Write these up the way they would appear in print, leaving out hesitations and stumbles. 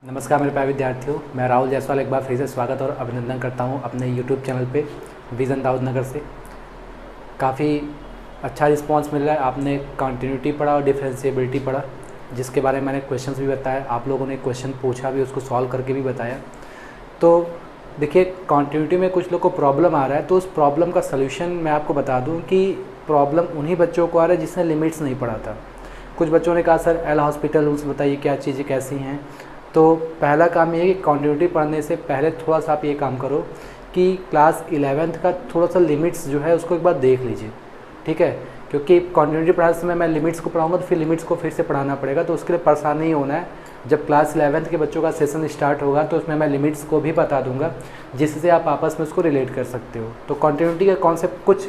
नमस्कार मेरे प्यारे विद्यार्थियों, मैं राहुल जायसवाल एक बार फिर से स्वागत और अभिनंदन करता हूं अपने YouTube चैनल पे विज़न दाऊदनगर से। काफ़ी अच्छा रिस्पांस मिल रहा है। आपने कंटिन्यूटी पढ़ा और डिफरेंशिएबिलिटी पढ़ा, जिसके बारे में मैंने क्वेश्चंस भी बताया। आप लोगों ने क्वेश्चन पूछा भी, उसको सॉल्व करके भी बताया। तो देखिए, कंटिन्यूटी में कुछ लोग को प्रॉब्लम आ रहा है, तो उस प्रॉब्लम का सल्यूशन मैं आपको बता दूँ कि प्रॉब्लम उन्हीं बच्चों को आ रहा है जिसने लिमिट्स नहीं पढ़ा था। कुछ बच्चों ने कहा सर एल हॉस्पिटल रूल्स बताइए, क्या चीज़ें कैसी हैं। तो पहला काम ये है कि कंटिन्यूटी पढ़ने से पहले थोड़ा सा आप ये काम करो कि क्लास 11th का थोड़ा सा लिमिट्स जो है उसको एक बार देख लीजिए, ठीक है। क्योंकि कंटिन्यूटी पढ़ाते समय मैं लिमिट्स को पढ़ाऊंगा तो फिर लिमिट्स को फिर से पढ़ाना पड़ेगा, तो उसके लिए परेशान नहीं होना है। जब क्लास 11th के बच्चों का सेशन स्टार्ट होगा तो उसमें मैं लिमिट्स को भी बता दूंगा, जिससे आप आपस में उसको रिलेट कर सकते हो। तो कंटिन्यूटी का कॉन्सेप्ट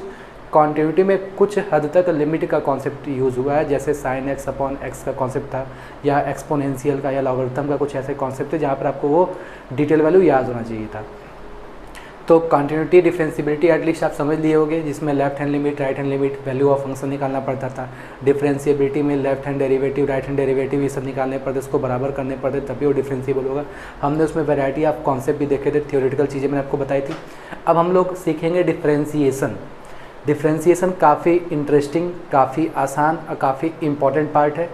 कंटिन्यूटी में कुछ हद तक लिमिट का कॉन्सेप्ट यूज़ हुआ है, जैसे साइन एक्स अपॉन एक्स का कॉन्सेप्ट था, या एक्सपोनेंशियल का या लॉगरिथम का कुछ ऐसे कॉन्सेप्ट थे जहाँ पर आपको वो डिटेल वैल्यू याद होना चाहिए था। तो कंटिन्यूटी डिफरेंशिएबिलिटी एटलीस्ट आप समझ लिए होंगे, जिसमें left hand limit right hand limit value of function निकालना पड़ता था। डिफरेंशिएबिलिटी में left hand derivative right hand derivative ये सब निकालने पड़ते, उसको बराबर करने पड़ते, तभी वो डिफरेंशिएबल होगा। हमने उसमें वैरायटी ऑफ कॉन्सेप्ट भी देखे थे, थियोरेटिकल चीज़ें मैंने आपको बताई थी। अब हम लोग सीखेंगे डिफरेंशिएशन। डिफरेंशिएशन काफ़ी इंटरेस्टिंग, काफ़ी आसान और काफ़ी इम्पॉर्टेंट पार्ट है।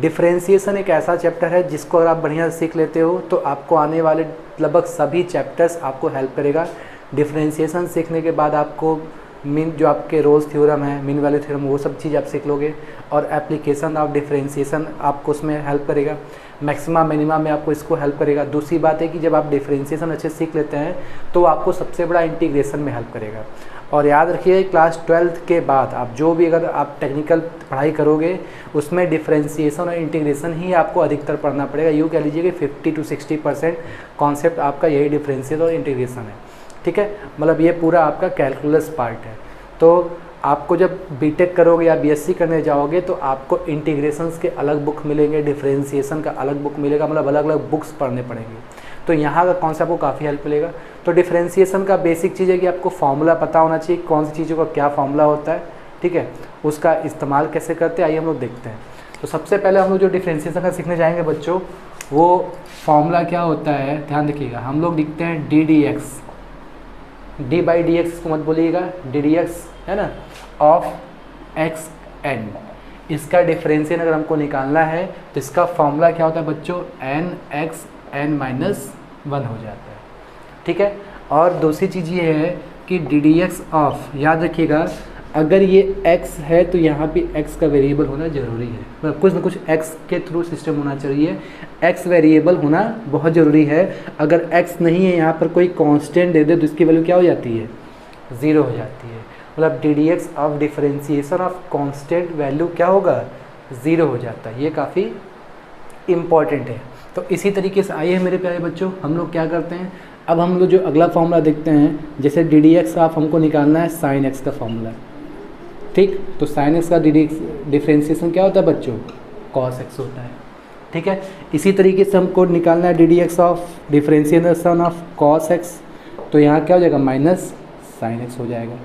डिफरेंशिएशन एक ऐसा चैप्टर है जिसको अगर आप बढ़िया से सीख लेते हो तो आपको आने वाले लगभग सभी चैप्टर्स आपको हेल्प करेगा। डिफरेंशिएशन सीखने के बाद आपको मीन जो आपके रोल्स थ्योरम है, मीन वैल्यू थ्योरम, वो सब चीज़ आप सीख लोगे और एप्लीकेशन ऑफ डिफरेंशिएशन आपको उसमें हेल्प करेगा। मैक्सिमा मिनिमा में आपको इसको हेल्प करेगा। दूसरी बात है कि जब आप डिफरेंशिएशन अच्छे सीख लेते हैं तो आपको सबसे बड़ा इंटीग्रेशन में हेल्प करेगा। और याद रखिए, क्लास 12th के बाद आप जो भी अगर आप टेक्निकल पढ़ाई करोगे उसमें डिफरेंशिएशन और इंटीग्रेशन ही आपको अधिकतर पढ़ना पड़ेगा। यूँ कह लीजिए कि 50 to 60% कॉन्सेप्ट आपका यही डिफरेंशिएशन और इंटीग्रेशन है, ठीक है। मतलब ये पूरा आपका कैलकुलस पार्ट है। तो आपको जब बीटेक करोगे या बीएससी करने जाओगे तो आपको इंटीग्रेशंस के अलग बुक मिलेंगे, डिफरेंशिएशन का अलग बुक मिलेगा, मतलब अलग अलग बुक्स पढ़ने पड़ेंगे। तो यहाँ का कॉन्सेप्ट आपको काफ़ी हेल्प मिलेगा। तो डिफरेंशिएशन का बेसिक चीज़ है कि आपको फार्मूला पता होना चाहिए, कौन सी चीज़ों का क्या फार्मूला होता है, ठीक है। उसका इस्तेमाल कैसे करते हैं आइए हम लोग देखते हैं। तो सबसे पहले हम लोग जो डिफरेंशिएशन का सीखने जाएंगे बच्चों, वो फार्मूला क्या होता है ध्यान रखिएगा। हम लोग लिखते हैं D d x, D by D x को मत बोलिएगा, डी डी एक्स है ना, ऑफ एक्स एन। इसका डिफरेंशिएशन अगर हमको निकालना है तो इसका फॉर्मूला क्या होता है बच्चों, एन एक्स एन माइनस 1 हो जाता है, ठीक है। और दूसरी चीज़ ये है कि डी डी एक्स ऑफ, याद रखिएगा अगर ये x है तो यहाँ पे x का वेरिएबल होना ज़रूरी है, मतलब कुछ ना कुछ x के थ्रू सिस्टम होना चाहिए। x वेरिएबल होना बहुत ज़रूरी है। अगर x नहीं है, यहाँ पर कोई कांस्टेंट दे दे तो इसकी वैल्यू क्या हो जाती है, 0 हो जाती है। मतलब D d x of differentiation of constant value क्या होगा, 0 हो जाता है। ये काफ़ी इम्पॉर्टेंट है। तो इसी तरीके से आइए मेरे प्यारे बच्चों, हम लोग क्या करते हैं, अब हम लोग जो अगला फॉर्मूला देखते हैं, जैसे डी डी एक्स ऑफ हमको निकालना है साइन एक्स का फॉर्मूला, ठीक। तो साइन एक्स का डिफरेंशिएशन क्या होता है बच्चों, कॉस एक्स होता है, ठीक है। इसी तरीके से हमको निकालना है D d x of differentiation of cos x, तो यहाँ क्या हो जाएगा, माइनस साइन एक्स हो जाएगा,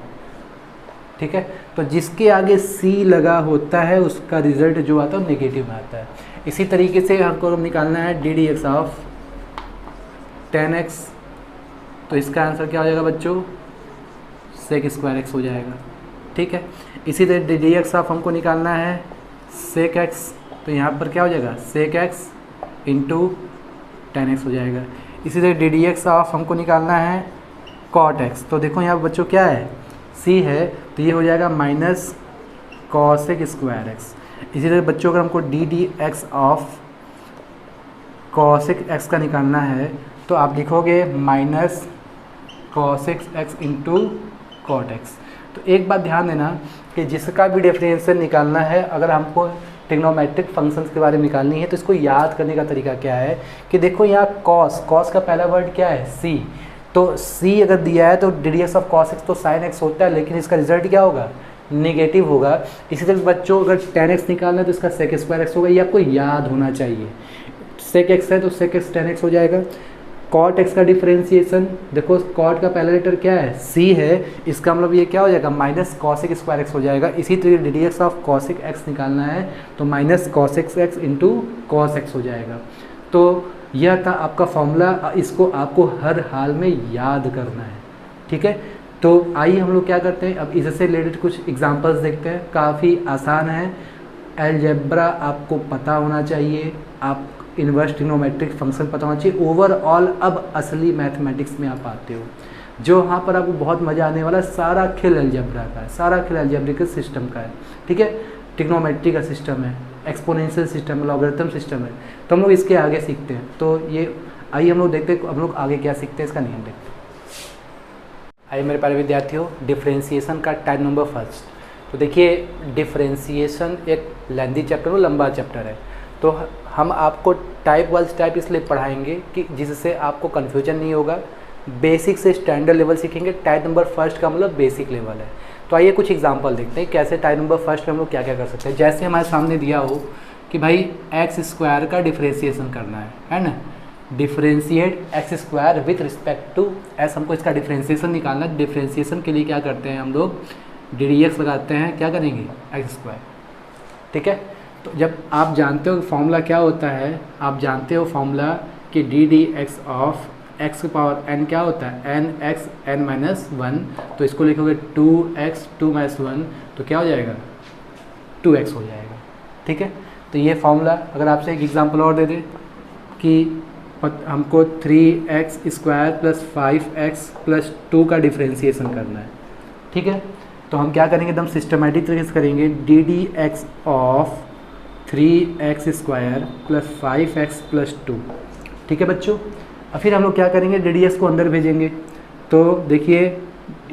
ठीक है। तो जिसके आगे सी लगा होता है उसका रिजल्ट जो आता है वो नेगेटिव में आता है। इसी तरीके से हमको निकालना है D d x of 10x, तो इसका आंसर क्या हो जाएगा बच्चों, सेक स्क्वायर एक्स हो जाएगा, ठीक है। इसी तरह डी डी एक्स ऑफ हमको निकालना है सेक एक्स, तो यहाँ पर क्या हो जाएगा, सेक एक्स इंटू 10x हो जाएगा। इसी तरह डी डी एक्स ऑफ हमको निकालना है कॉट एक्स, तो देखो यहाँ बच्चों क्या है, सी है, तो ये हो जाएगा माइनस कॉसेक स्क्वायर एक्स। इसी तरह बच्चों अगर हमको d d x of cosec x का निकालना है तो आप लिखोगे minus cosec x into cot x. तो एक बात ध्यान देना कि जिसका भी डिफरेंशियल निकालना है, अगर हमको ट्रिग्नोमेट्रिक फंक्शंस के बारे में निकालनी है तो इसको याद करने का तरीका क्या है कि देखो यहाँ कॉस का पहला वर्ड क्या है, सी। तो सी अगर दिया है तो D d x of cos x तो साइन एक्स होता है, लेकिन इसका रिजल्ट क्या होगा, नेगेटिव होगा। इसी तरह बच्चों अगर 10x निकालना है तो इसका सेक स्क्वायर एक्स होगा, ये आपको याद होना चाहिए। सेक एक्स है तो सेक एक्स 10x हो जाएगा। कॉट एक्स का डिफरेंशिएशन देखो, कॉट का पहला लेटर क्या है, सी है, इसका मतलब ये क्या हो जाएगा, माइनस कॉसेक स्क्वायर एक्स हो जाएगा। इसी तरह D d x of cosec x निकालना है तो minus cosec x into cos x हो जाएगा। तो यह था आपका फॉर्मूला, इसको आपको हर हाल में याद करना है, ठीक है। तो आइए हम लोग क्या करते हैं, अब इससे रिलेटेड कुछ एग्जांपल्स देखते हैं। काफ़ी आसान है, अलजेब्रा आपको पता होना चाहिए, आप इन्वर्स ट्रिग्नोमेट्रिक फंक्शन पता होना चाहिए। ओवरऑल अब असली मैथमेटिक्स में आप आते हो, जो वहाँ पर आपको बहुत मज़ा आने वाला है। सारा खेल अलजेब्रा का है, सारा खेल अलजेब्रिकल सिस्टम का है, ठीक है। ट्रिग्नोमेट्री का सिस्टम है, एक्सपोनेंशियल सिस्टम है, लॉगरिथम सिस्टम है, तो हम लोग इसके आगे सीखते हैं। तो ये आइए हम लोग देखते हैं हम लोग आगे क्या सीखते हैं, इसका नियम देखते हैं। आइए मेरे प्यारे विद्यार्थियों, डिफरेंशिएशन का टाइप नंबर फर्स्ट। तो देखिए, डिफरेंशिएशन एक लेंथी चैप्टर और लंबा चैप्टर है, तो हम आपको टाइप वाइज टाइप इसलिए पढ़ाएंगे कि जिससे आपको कन्फ्यूजन नहीं होगा। बेसिक से स्टैंडर्ड लेवल सीखेंगे। टाइप नंबर फर्स्ट का मतलब बेसिक लेवल है। तो आइए कुछ एग्जांपल देखते हैं कैसे टाइप नंबर फर्स्ट में हम लोग क्या क्या कर सकते हैं। जैसे हमारे सामने दिया हो कि भाई एक्स स्क्वायर का डिफरेंशिएशन करना है ना, differentiate x square with respect to s, हमको इसका डिफरेंशिएशन निकालना है। डिफरेंशिएशन के लिए क्या करते हैं हम लोग, ddx लगाते हैं, क्या करेंगे एक्स स्क्वायर, ठीक है। तो जब आप जानते हो फॉर्मूला क्या होता है, आप जानते हो फॉर्मूला कि ddx ऑफ एक्स की पावर n क्या होता है, n x n minus one, तो इसको लिखोगे 2x 2 माइनस 1, तो क्या हो जाएगा 2x हो जाएगा, ठीक है। तो ये फॉर्मूला, अगर आपसे एक एग्जांपल और दे दे कि हमको 3x square plus 5x plus 2 का डिफरेंशिएशन करना है, ठीक है। तो हम क्या करेंगे, एकदम सिस्टमेटिक तरीके से करेंगे। ddx of 3x square plus 5x plus 2, ठीक है बच्चों। और फिर हम लोग क्या करेंगे, ddx को अंदर भेजेंगे। तो देखिए,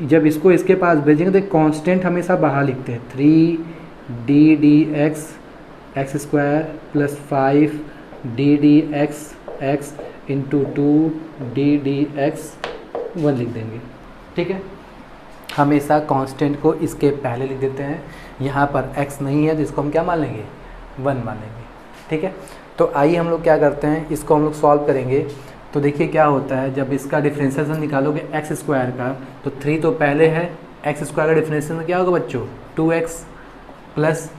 जब इसको इसके पास भेजेंगे तो कांस्टेंट हमेशा बाहर लिखते हैं, 3ddx x square plus 5ddx x into 2ddx 1 लिख देंगे, ठीक है। हमेशा कांस्टेंट को इसके पहले लिख देते हैं। यहाँ पर x नहीं है तो इसको हम क्या मान लेंगे, 1 मान लेंगे, ठीक है। तो आइए हम लोग क्या करते हैं, इसको हम लोग सॉल्व करेंगे। तो देखिए क्या होता है, जब इसका डिफरेंशिएशन निकालोगे एक्स स्क्वायर का, तो 3 तो पहले है, एक्स स्क्वायर का डिफरेंशिएशन क्या होगा बच्चों 2x, प्लस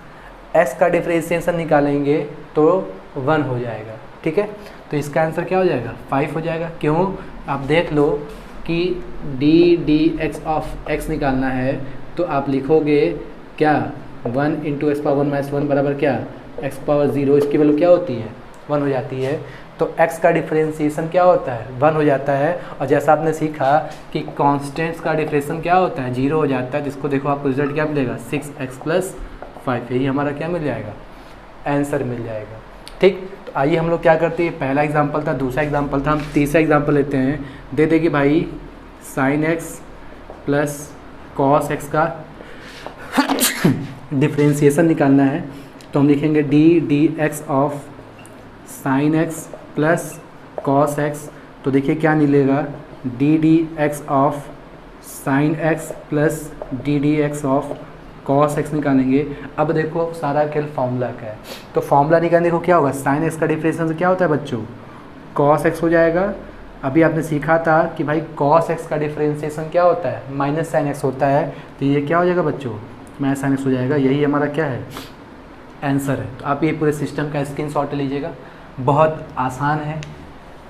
s का डिफरेंशिएशन निकालेंगे तो 1 हो जाएगा, ठीक है। तो इसका आंसर क्या हो जाएगा 5 हो जाएगा। क्यों, आप देख लो कि ddx ऑफ x निकालना है तो आप लिखोगे क्या 1 इंटू एक्स पावर 1 माइनस 1 बराबर क्या x पावर 0, इसकी वैल्यू क्या होती है 1 हो जाती है। तो x का डिफरेंशिएशन क्या होता है 1 हो जाता है। और जैसा आपने सीखा कि कांस्टेंट्स का डिफरेंशिएशन क्या होता है 0 हो जाता है, जिसको देखो आपको रिजल्ट क्या मिलेगा 6x प्लस 5, यही हमारा क्या मिल जाएगा आंसर मिल जाएगा, ठीक। तो आइए हम लोग क्या करते हैं, पहला एग्जाम्पल था, दूसरा एग्जाम्पल था, हम तीसरा एग्जाम्पल लेते हैं। दे देगी भाई sin x plus cos x का डिफरेंशिएशन निकालना है। तो हम लिखेंगे ddx of sin x plus cos x। तो देखिए क्या मिलेगा, ddx of sin x plus ddx of cos x निकालेंगे। अब देखो सारा खेल फॉर्मूला का है, तो फॉर्मूला निकालने को क्या होगा, sin x का डिफरेंशिएशन क्या होता है बच्चों cos x हो जाएगा। अभी आपने सीखा था कि भाई cos x का डिफरेंशिएशन क्या होता है माइनस sin x होता है, तो ये क्या हो जाएगा बच्चों माइनस sin x हो जाएगा, यही हमारा क्या है आंसर है। तो आप ये पूरे सिस्टम का स्क्रीनशॉट लीजिएगा, बहुत आसान है।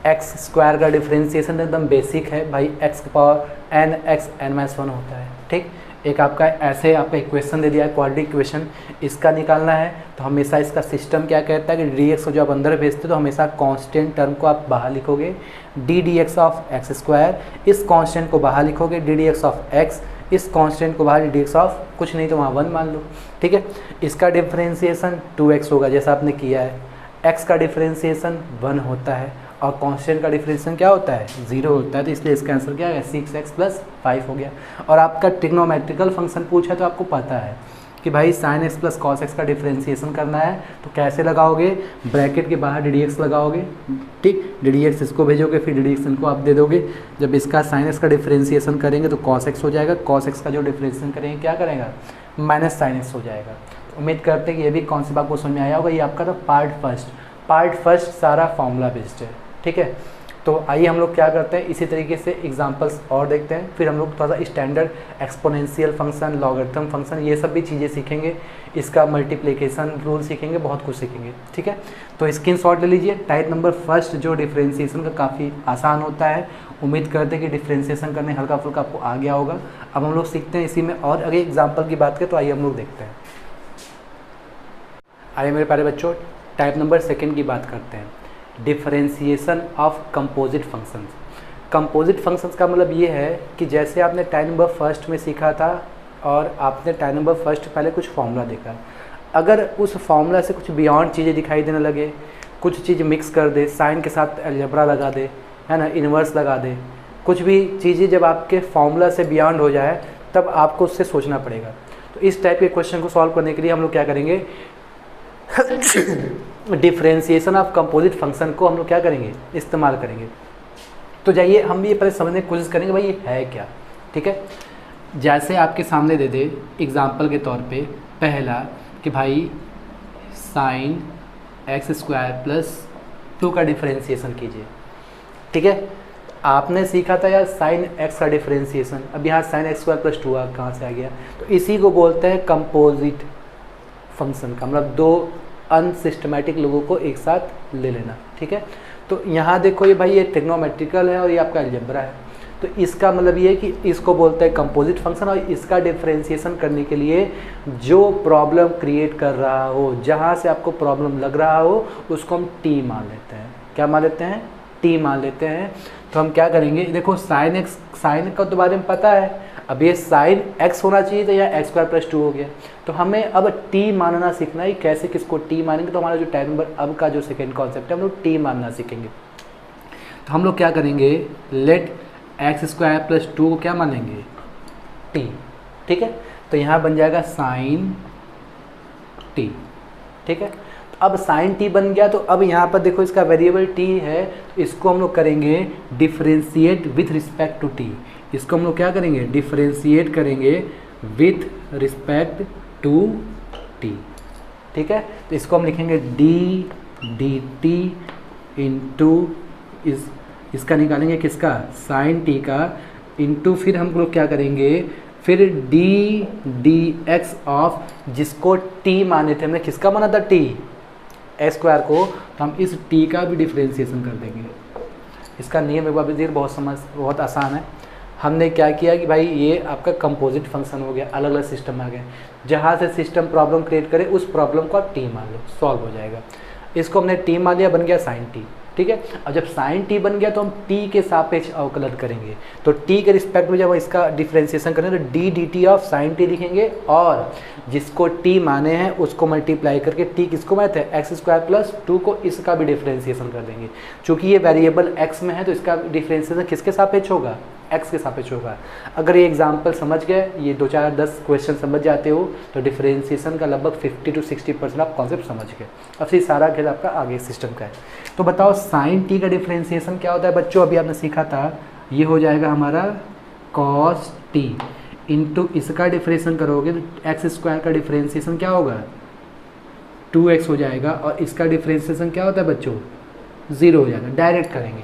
एक्स स्क्वायर का डिफरेंशिएशन एकदम बेसिक है भाई, एक्स की power n x n minus 1 होता है, ठीक। एक आपका ऐसे आपका इक्वेशन दे दिया है क्वाड्रेटिक इक्वेशन, इसका निकालना है। तो हमेशा इसका सिस्टम क्या कहता है कि dx को जो आप अंदर भेजते हो तो हमेशा कांस्टेंट टर्म को आप बाहर लिखोगे, ddx ऑफ एक्स स्क्वायर, इस कांस्टेंट को बाहर लिखोगे ddx ऑफ x, इस कांस्टेंट को बाहर ddx ऑफ कुछ नहीं तो वहाँ 1 मान लो, ठीक है। इसका डिफरेंशिएशन 2x होगा जैसा आपने किया है, x का डिफरेंशिएशन 1 होता है और कांस्टेंट का डिफरेंशिएशन क्या होता है 0 होता है, तो इसलिए इसका आंसर क्या है 6x प्लस 5 हो गया। और आपका ट्रिग्नोमेट्रिकल फंक्शन पूछा तो आपको पता है कि भाई sin x plus cos x का डिफरेंशिएशन करना है, तो कैसे लगाओगे, ब्रैकेट के बाहर ddx लगाओगे, ठीक, ddx इसको भेजोगे, फिर ddx इनको आप दे दोगे। जब इसका sin x का डिफरेंशिएशन करेंगे तो cos x हो जाएगा, cos x का जो डिफरेंशिएशन करेंगे क्या करेगा माइनस sin x हो जाएगा। उम्मीद करते हैं कि ये भी कॉन्सेप्ट आपको समझ में आया होगा। ये आपका था पार्ट फर्स्ट सारा फॉर्मूला बेस्ड है, ठीक है। तो आइए हम लोग क्या करते हैं, इसी तरीके से एग्जांपल्स और देखते हैं, फिर हम लोग थोड़ा सा standard exponential function, logarithm function, ये सब भी चीज़ें सीखेंगे, इसका मल्टीप्लिकेशन रूल सीखेंगे, बहुत कुछ सीखेंगे। ठीक है, तो स्क्रीनशॉट ले लीजिए। टाइप नंबर फर्स्ट जो डिफ्रेंशिएशन का काफ़ी आसान होता है, उम्मीद करते हैं कि डिफ्रेंशिएशन करने हल्का फुल्का आपको आ गया होगा। अब हम लोग सीखते हैं इसी में, और अगर एग्जाम्पल की बात करें तो आइए हम लोग देखते हैं। आइए मेरे प्यारे बच्चों, टाइप नंबर सेकेंड की बात करते हैं, differentiation of composite functions. Composite functions का मतलब ये है कि जैसे आपने टाइप नंबर फर्स्ट में सीखा था और आपने टाइप नंबर फर्स्ट पहले कुछ फॉर्मूला देखा, अगर उस फॉर्मूला से कुछ बियॉन्ड चीज़ें दिखाई देने लगे, कुछ चीज़ मिक्स कर दे, साइन के साथ अलजेब्रा लगा दे, है ना, इन्वर्स लगा दे, कुछ भी चीज़ें जब आपके फॉर्मूला से बियॉन्ड हो जाए तब आपको उससे सोचना पड़ेगा। तो इस टाइप के क्वेश्चन को सॉल्व करने के लिए हम लोग क्या करेंगे, डिफरेंशिएशन ऑफ कंपोजिट फंक्शन को हम लोग क्या करेंगे, इस्तेमाल करेंगे। तो जाइए हम भी ये पहले समझने की कोशिश करेंगे भाई ये है क्या। ठीक है, जैसे आपके सामने दे दे एग्जाम्पल के तौर पे, पहला कि भाई साइन एक्स स्क्वायर प्लस 2 का डिफरेंशिएशन कीजिए। ठीक है, आपने सीखा था यार साइन एक्स का डिफरेंशिएशन, अब यहाँ साइन एक्स स्क्वायर प्लस 2 कहाँ से आ गया, तो इसी को बोलते हैं कंपोजिट फंक्शन का, मतलब दो अनसिस्टमेटिक लोगों को एक साथ ले लेना। ठीक है, तो यहाँ देखो ये भाई ये ट्रिग्नोमेट्रिकल है और ये आपका अलजेब्रा है, तो इसका मतलब ये है कि इसको बोलते हैं कंपोजिट फंक्शन, और इसका डिफरेंशिएशन करने के लिए जो प्रॉब्लम क्रिएट कर रहा हो, जहाँ से आपको प्रॉब्लम लग रहा हो, उसको हम टी मान लेते हैं। क्या मान लेते हैं, टी मान लेते हैं। तो हम क्या करेंगे, देखो साइन एक्स, साइन का तो बारे में पता है, अब ये साइन एक्स होना चाहिए था या एक्स स्क्वायर प्लस 2 हो गया, तो हमें अब टी मानना सीखना है। कैसे, किसको टी मानेंगे, तो हमारा जो टाइप नंबर अब का जो सेकेंड कॉन्सेप्ट है हम लोग टी मानना सीखेंगे। तो हम लोग क्या करेंगे, लेट एक्स स्क्वायर प्लस 2 को क्या मानेंगे, टी। ठीक है, तो यहाँ बन जाएगा साइन टी। ठीक है, तो अब साइन टी बन गया, तो अब यहाँ पर देखो इसका वेरिएबल टी है, तो इसको हम लोग करेंगे differentiate with respect to t. इसको हम लोग क्या करेंगे, डिफरेंशिएट करेंगे विथ रिस्पेक्ट टू टी। ठीक है, तो इसको हम लिखेंगे डी डी टी इंटू इसका निकालेंगे किसका, साइन टी का, इंटू फिर हम लोग क्या करेंगे, फिर डी डी एक्स ऑफ, जिसको टी माने थे हमने, किसका माना था, टी एक्स स्क्वायर को, तो हम इस टी का भी डिफरेंशिएशन कर देंगे। इसका नियम एक बार बहुत आसान है। हमने क्या किया कि भाई ये आपका कंपोजिट फंक्शन हो गया, अलग अलग सिस्टम आ गए, जहाँ से सिस्टम प्रॉब्लम क्रिएट करे उस प्रॉब्लम को आप टी मान लो, सॉल्व हो जाएगा। इसको हमने टी मान लिया, बन गया साइन टी। ठीक है, अब जब साइन टी बन गया तो हम टी के सापेक्ष अवकलन करेंगे, तो टी के रिस्पेक्ट में जब इसका डिफरेंशिएशन करेंगे तो D d t of sine T लिखेंगे, और जिसको टी माने हैं उसको मल्टीप्लाई करके टी किसको माने थे, एक्स स्क्वायर प्लस 2 को, इसका भी डिफरेंशिएशन कर देंगे। चूँकि ये वेरिएबल एक्स में है तो इसका डिफरेंशिएशन किसके सापेक्ष होगा, एक्स के सापेक्ष होगा। अगर ये एग्जाम्पल समझ गए, ये 2 4 10 क्वेश्चन समझ जाते हो तो डिफरेंशिएशन का लगभग 50 to 60% आप कॉन्सेप्ट समझ गए। अब से सारा खेल आपका आगे सिस्टम का है। तो बताओ साइन टी का डिफरेंशिएशन क्या होता है बच्चों, अभी आपने सीखा था, ये हो जाएगा हमारा कॉस टी इंटू इसका डिफरेंशिएशन करोगे तो एक्स स्क्वायर का डिफरेंशिएशन क्या होगा, 2x हो जाएगा, और इसका डिफरेंशिएशन क्या होता है बच्चों, 0 हो जाएगा। डायरेक्ट करेंगे,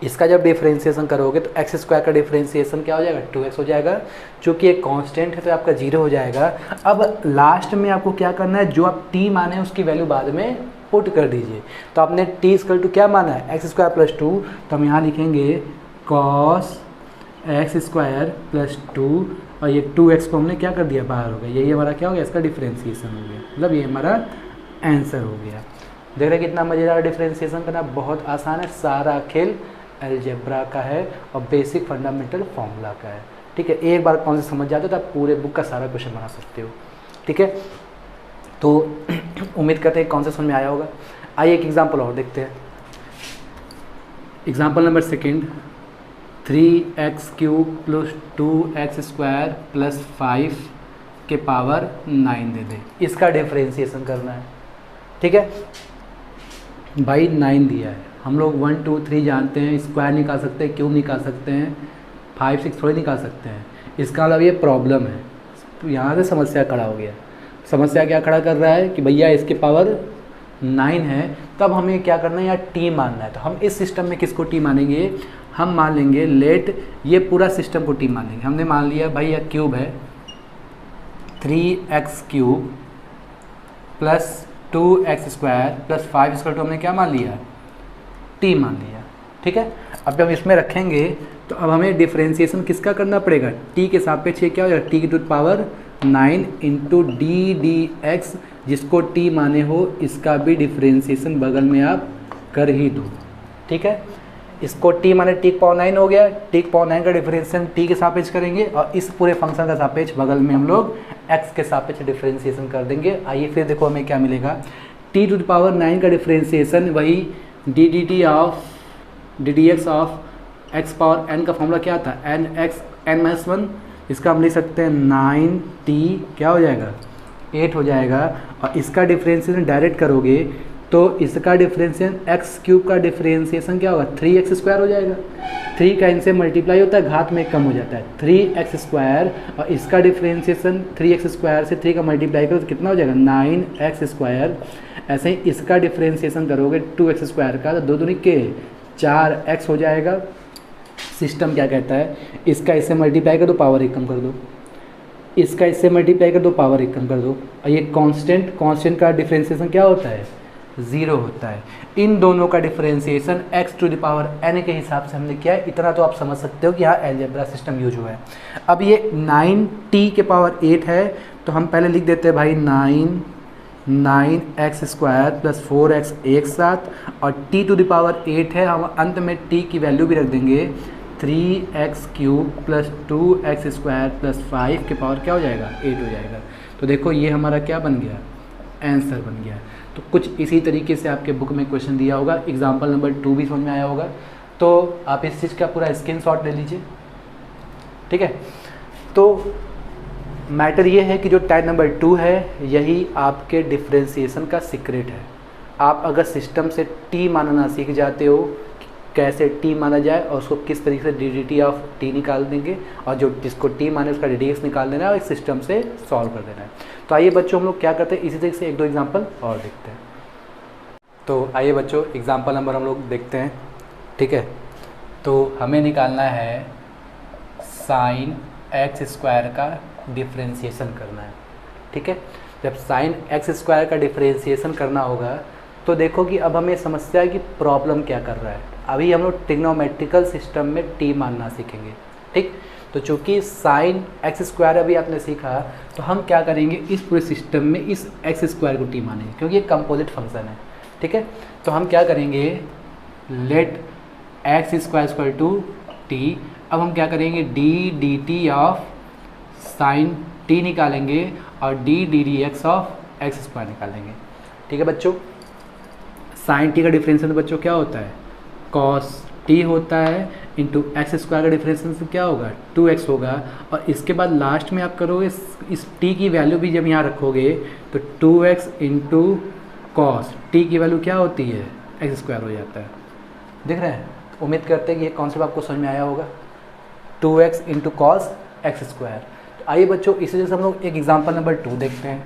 इसका जब डिफरेंशिएशन करोगे तो एक्स स्क्वायर का डिफरेंशिएशन क्या हो जाएगा, 2x हो जाएगा। चूँकि एक कांस्टेंट है तो आपका 0 हो जाएगा। अब लास्ट में आपको क्या करना है, जो आप t माने उसकी वैल्यू बाद में पुट कर दीजिए। तो आपने t इक्वल टू क्या माना है, एक्स स्क्वायर प्लस 2, तो हम यहाँ लिखेंगे कॉस एक्स स्क्वायर प्लस 2, और ये 2x को हमने क्या कर दिया, बाहर हो गया, यही हमारा क्या हो गया, इसका डिफरेंशिएशन हो गया, मतलब ये हमारा आंसर हो गया। देख रहे कितना मज़ेदार डिफरेंशिएशन करना, बहुत आसान है, सारा खेल अलजेब्रा का है और बेसिक फंडामेंटल फॉर्मूला का है। ठीक है, एक बार कौन से समझ जाते हो तो आप पूरे बुक का सारा क्वेश्चन बना सकते हो। ठीक है, तो उम्मीद करते हैं कौन सा समझ में आया होगा। आइए एक एग्जांपल और देखते हैं। Example number second, 3x³ plus 2x² plus 5 के पावर 9 दे दे, इसका डिफरेंशिएशन करना है। ठीक है भाई, 9 दिया है, हम लोग 1 2 3 जानते हैं, स्क्वायर निकाल सकते हैं, क्यूब निकाल सकते हैं, 5 6 थोड़ी निकाल सकते हैं। इसका मतलब ये प्रॉब्लम है, तो यहाँ से समस्या खड़ा हो गया। समस्या क्या खड़ा कर रहा है कि भैया इसके पावर 9 है, तब हमें क्या करना है, यहाँ टी मानना है। तो हम इस सिस्टम में किसको टी मानेंगे, हम मान लेंगे लेट ये पूरा सिस्टम को टी मान लेंगे। हमने मान लिया भाई यह क्यूब है 3x cube plus 2x square plus 5 square, तो हमने क्या मान लिया, टी मान लिया। ठीक है, अब जब इसमें रखेंगे तो अब हमें डिफ्रेंशिएशन किसका करना पड़ेगा, टी के सापेक्ष क्या हो जाएगा, टी की to power 9 into d d x, जिसको टी माने हो इसका भी डिफ्रेंशिएशन बगल में आप कर ही दो। ठीक है, इसको टी माने टी पावर 9 हो गया, टी पावर 9 का डिफरेंशिएशन टी के सापेक्ष करेंगे और इस पूरे फंक्शन का सापेक्ष बगल में हम लोग एक्स के सापेक्ष डिफरेंशिएशन कर देंगे। आइए फिर देखो हमें क्या मिलेगा, टी टू द पावर 9 का डिफरेंशिएशन वही d d t of d d x of x power n का फॉर्मूला क्या था, एन एक्स एन माइनस 1, इसका हम लिख सकते हैं 9t क्या हो जाएगा 8 हो जाएगा। और इसका डिफरेंशिएशन डायरेक्ट करोगे तो इसका डिफरेंशिएशन एक्स क्यूब का डिफरेंशिएशन क्या होगा 3x स्क्वायर हो जाएगा। 3 का इनसे मल्टीप्लाई होता है, घात में कम हो जाता है 3x स्क्वायर, और इसका डिफरेंशिएशन 3x स्क्वायर से 3 का मल्टीप्लाई करो तो कितना हो जाएगा 9x स्क्वायर। ऐसे ही इसका डिफरेंशिएशन करोगे 2x स्क्वायर का तो 2 दूनी के 4x हो जाएगा। सिस्टम क्या कहता है, इसका इससे मल्टीप्लाई कर दो पावर 1 कम कर दो, इसका इससे मल्टीप्लाई कर दो पावर 1 कम कर दो, और ये कांस्टेंट का डिफरेंशिएशन क्या होता है 0 होता है। इन दोनों का differentiation x to the power n के हिसाब से हमने किया है। इतना तो आप समझ सकते हो कि यहाँ अलजेब्रा सिस्टम यूज हुआ है। अब ये 9t के पावर 8 है, तो हम पहले लिख देते हैं भाई 9x स्क्वायर प्लस 4x एक साथ, और t टू द पावर 8 है, हम अंत में t की वैल्यू भी रख देंगे 3x cube plus 2x square plus 5 के पावर क्या हो जाएगा 8 हो जाएगा। तो देखो ये हमारा क्या बन गया, आंसर बन गया। तो कुछ इसी तरीके से आपके बुक में क्वेश्चन दिया होगा, एग्जाम्पल नंबर 2 भी समझ में आया होगा, तो आप इस चीज़ का पूरा स्क्रीनशॉट ले लीजिए। ठीक है, तो मैटर ये है कि जो टाइप नंबर 2 है यही आपके डिफरेंशिएशन का सीक्रेट है। आप अगर सिस्टम से टी मानना सीख जाते हो, कैसे टी माना जाए और उसको किस तरीके से D d t of T निकाल देंगे, और जो जिसको टी माने उसका डी डी एक्स निकाल देना है और इस सिस्टम से सॉल्व कर देना है। तो आइए बच्चों हम लोग क्या करते हैं, इसी तरीके से 1-2 एग्जांपल और देखते हैं। तो आइए बच्चों एग्जांपल नंबर हम लोग देखते हैं। ठीक है, तो हमें निकालना है साइन एक्स स्क्वायर का डिफरेंशिएशन करना है। ठीक है, जब साइन एक्स स्क्वायर का डिफरेंशिएशन करना होगा तो देखो कि अब हमें समस्या की प्रॉब्लम क्या कर रहा है। अभी हम लोग ट्रिग्नोमेट्रिकल सिस्टम में टी मानना सीखेंगे। ठीक, तो चूंकि साइन एक्स स्क्वायर अभी आपने सीखा, तो हम क्या करेंगे इस पूरे सिस्टम में इस एक्स स्क्वायर को टी मानेंगे, क्योंकि ये कंपोजिट फंक्शन है। ठीक है, तो हम क्या करेंगे, let x square equal to t. अब हम क्या करेंगे, d d t of sine t निकालेंगे और d d d x of x square निकालेंगे। ठीक है बच्चों, साइन टी का डिफरेंशियल बच्चों क्या होता है, कॉस टी होता है, इंटू एक्स स्क्वायर का डिफरेंशियल क्या होगा 2x होगा, और इसके बाद लास्ट में आप करोगे इस t की वैल्यू भी जब यहाँ रखोगे तो 2x इंटू कॉस टी की वैल्यू क्या होती है एक्स स्क्वायर हो जाता है। देख रहे हैं, उम्मीद करते हैं कि ये कॉन्सेप्ट आपको समझ में आया होगा, 2x into cos x square. तो आइए बच्चों इसी वजह से हम लोग एक एग्जाम्पल नंबर 2 देखते हैं,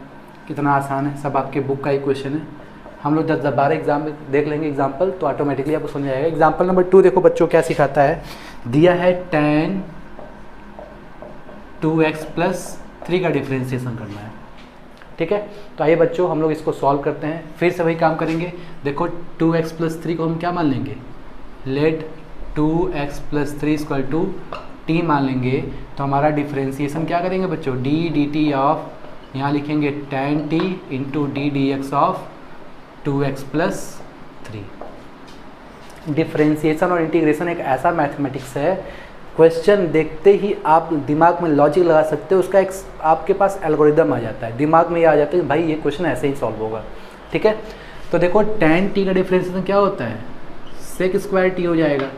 कितना आसान है, सब आपके बुक का ही क्वेश्चन है। हम लोग 10-12 एग्जाम में देख लेंगे एग्जाम्पल, तो ऑटोमेटिकली आपको समझ आएगा। एग्जाम्पल नंबर 2 देखो बच्चों क्या सिखाता है, दिया है tan 2x प्लस 3 का डिफरेंशिएशन करना है। ठीक है, तो आइए बच्चों हम लोग इसको सॉल्व करते हैं, फिर से वही काम करेंगे। देखो 2x प्लस 3 को हम क्या मान लेंगे, let 2x plus 3 equal to t मान लेंगे। तो हमारा डिफरेंशिएशन क्या करेंगे बच्चों, डी डी टी ऑफ, यहाँ लिखेंगे tan t into d d x of 2x plus 3। Differentiation और इंटीग्रेशन एक ऐसा मैथमेटिक्स है, क्वेश्चन देखते ही आप दिमाग में लॉजिक लगा सकते हो, उसका एक आपके पास एल्गोरिदम आ जाता है, दिमाग में ये आ जाता है कि भाई ये क्वेश्चन ऐसे ही सॉल्व होगा। ठीक है, तो देखो tan t का डिफरेंशिएशन क्या होता है sec स्क्वायर टी हो जाएगा,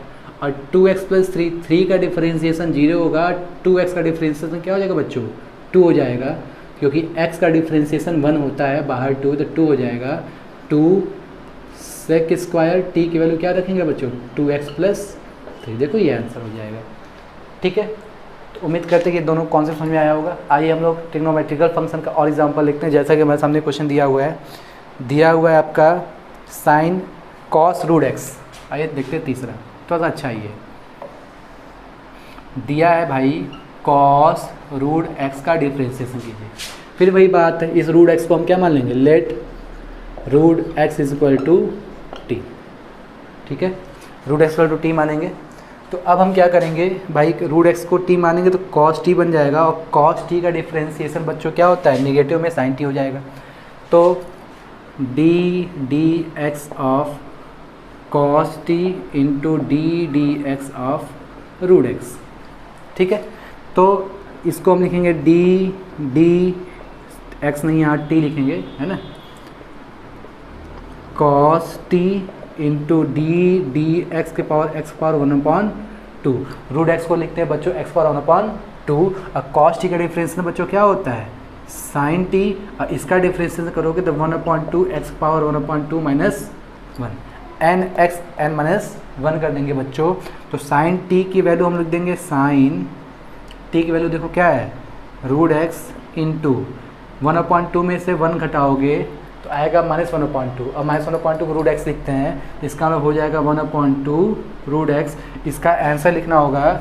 और 2x प्लस 3 का डिफरेंशिएशन 0 होगा, 2x का डिफरेंशिएशन क्या हो जाएगा बच्चों 2 हो जाएगा, क्योंकि x का डिफरेंशिएशन 1 होता है बाहर 2, तो 2 हो जाएगा। 2 sec स्क्वायर टी की वैल्यू क्या रखेंगे बच्चों 2x प्लस 3, देखो ये आंसर हो जाएगा। ठीक है, तो उम्मीद करते हैं कि दोनों कॉन्सेप्ट समझ में आया होगा। आइए हम लोग ट्रिग्नोमेट्रिकल फंक्शन का और एग्जांपल लिखते हैं, जैसा कि हमारे सामने क्वेश्चन दिया हुआ है। दिया हुआ है आपका साइन कॉस रूट एक्स। आइए देखते हैं तीसरा, थोड़ा सा अच्छा ही है। दिया है भाई कॉस रूट एक्स का डिफ्रेंशिएशन कीजिए। फिर वही बात है, इस रूट एक्स को हम क्या मान लेंगे, let root x is equal to t. ठीक है, root x equal to t मानेंगे। तो अब हम क्या करेंगे भाई, रूट एक्स को टी मानेंगे तो कॉस टी बन जाएगा, और कॉस टी का डिफ्रेंशिएशन बच्चों क्या होता है, निगेटिव में साइन टी हो जाएगा। तो d x of cos T into D x of root x. ठीक है, तो इसको हम लिखेंगे डी एक्स नहीं, यहाँ टी लिखेंगे, है ना, cos T into D X के power X power 1/2। Root X को लिखते हैं बच्चों एक्स पावर 1/2, और कॉस टी का डिफरेंशिएशन बच्चों क्या होता है, साइन टी, और इसका डिफरेंशिएशन करोगे तो 1/2 x power 1/2 minus 1, n x n minus 1 कर देंगे बच्चों। तो साइन टी की वैल्यू हम लिख देंगे, साइन टी की वैल्यू देखो क्या है, रूट एक्स इंटू 1/2 में से 1 घटाओगे तो आएगा -1/2, और -1/2 को रूट एक्स लिखते हैं, इसका मतलब हो जाएगा 1/2 रूट एक्स। इसका आंसर लिखना होगा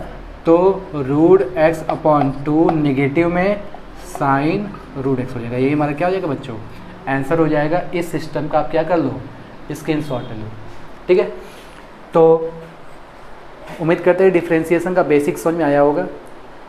तो रूट एक्स अपॉन 2 निगेटिव में साइन रूट एक्स हो जाएगा। यही हमारा क्या हो जाएगा बच्चों, आंसर हो जाएगा। इस सिस्टम का आप क्या कर लो, स्क्रीनशॉट ले लो। ठीक है, तो उम्मीद करते हैं डिफ्रेंशिएशन का बेसिक समझ में आया होगा।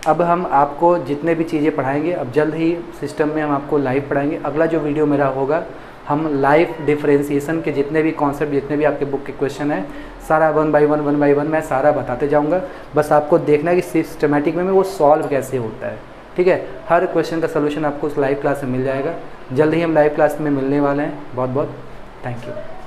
अब हम आपको जितने भी चीज़ें पढ़ाएंगे, अब जल्द ही सिस्टम में हम आपको लाइव पढ़ाएंगे। अगला जो वीडियो मेरा होगा, हम लाइव डिफ्रेंशिएशन के जितने भी कॉन्सेप्ट, जितने भी आपके बुक के क्वेश्चन हैं, सारा 1 बाई 1 मैं सारा बताते जाऊंगा। बस आपको देखना है कि सिस्टमेटिक में वो सॉल्व कैसे होता है। ठीक है, हर क्वेश्चन का सलूशन आपको उस लाइव क्लास में मिल जाएगा। जल्द ही हम लाइव क्लास में मिलने वाले हैं। बहुत बहुत थैंक यू।